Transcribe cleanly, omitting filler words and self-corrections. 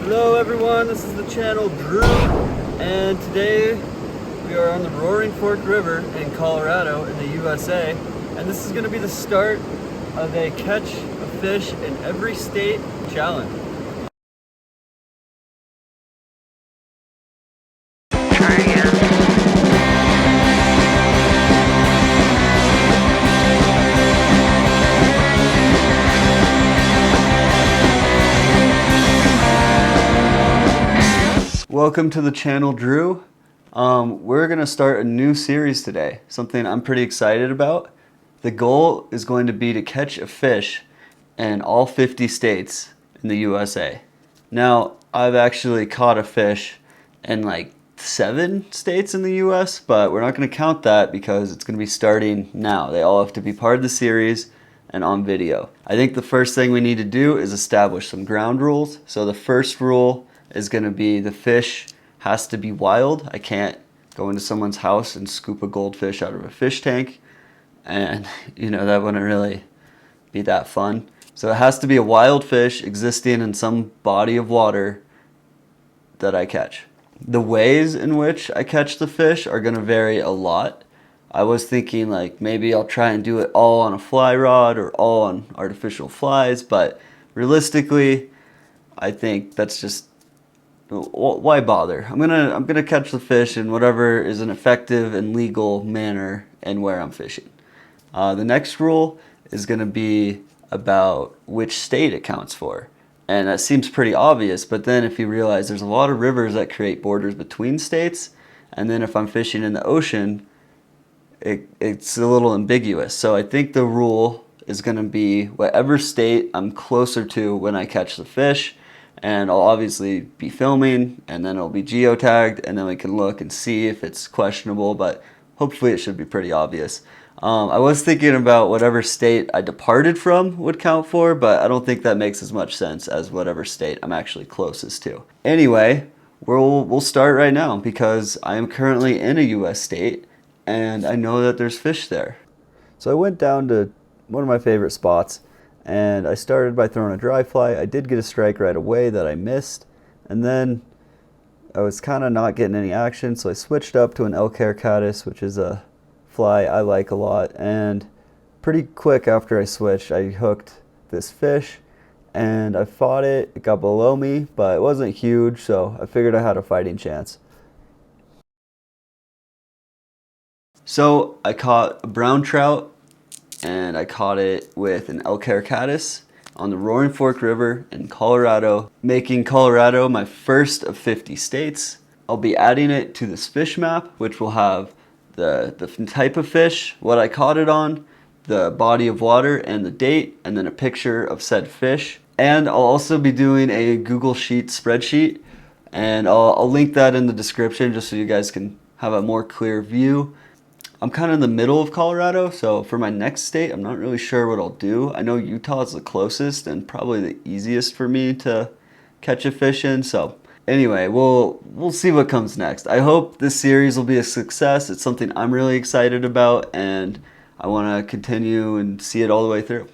Hello everyone, this is the channel Drew, and today we are on the Roaring Fork River in Colorado in the USA, and this is going to be the start of a catch a fish in every state challenge. Welcome to the channel Drew. We're going to start a new series today, something I'm pretty excited about. The goal is going to be to catch a fish in all 50 states in the USA. Now, I've actually caught a fish in like 7 states in the US, but we're not going to count that because it's going to be starting now. They all have to be part of the series and on video. I think the first thing we need to do is establish some ground rules. So the first rule is going to be the fish has to be wild. I can't go into someone's house and scoop a goldfish out of a fish tank, and that wouldn't really be that fun. So it has to be a wild fish existing in some body of water that I catch. The ways in which I catch the fish are going to vary a lot. I was thinking like maybe I'll try and do it all on a fly rod or all on artificial flies, but realistically I think that's just, why bother? I'm gonna catch the fish in whatever is an effective and legal manner and where I'm fishing. The next rule is gonna be about which state it counts for. And that seems pretty obvious, but then if you realize there's a lot of rivers that create borders between states, and then if I'm fishing in the ocean, it's a little ambiguous. So I think the rule is gonna be whatever state I'm closer to when I catch the fish, and I'll obviously be filming, and then it'll be geotagged, and then we can look and see if it's questionable, but hopefully it should be pretty obvious. I was thinking about whatever state I departed from would count for, but I don't think that makes as much sense as whatever state I'm actually closest to. Anyway, we'll start right now because I am currently in a US state, and I know that there's fish there. So I went down to one of my favorite spots, and I started by throwing a dry fly. I did get a strike right away that I missed, and then I was kind of not getting any action, so I switched up to an Elk-Hair Caddis, which is a fly I like a lot, and pretty quick after I switched, I hooked this fish, and I fought it. It got below me, but it wasn't huge, so I figured I had a fighting chance. So I caught a brown trout, and I caught it with an Elk-Hair Caddis on the Roaring Fork River in Colorado, making Colorado my first of 50 states. I'll be adding it to this fish map, which will have the type of fish, what I caught it on, the body of water and the date, and then a picture of said fish. And I'll also be doing a Google Sheet spreadsheet, and I'll link that in the description just so you guys can have a more clear view. I'm kind of in the middle of Colorado, so for my next state, I'm not really sure what I'll do. I know Utah is the closest and probably the easiest for me to catch a fish in, so anyway, we'll see what comes next. I hope this series will be a success. It's something I'm really excited about, and I want to continue and see it all the way through.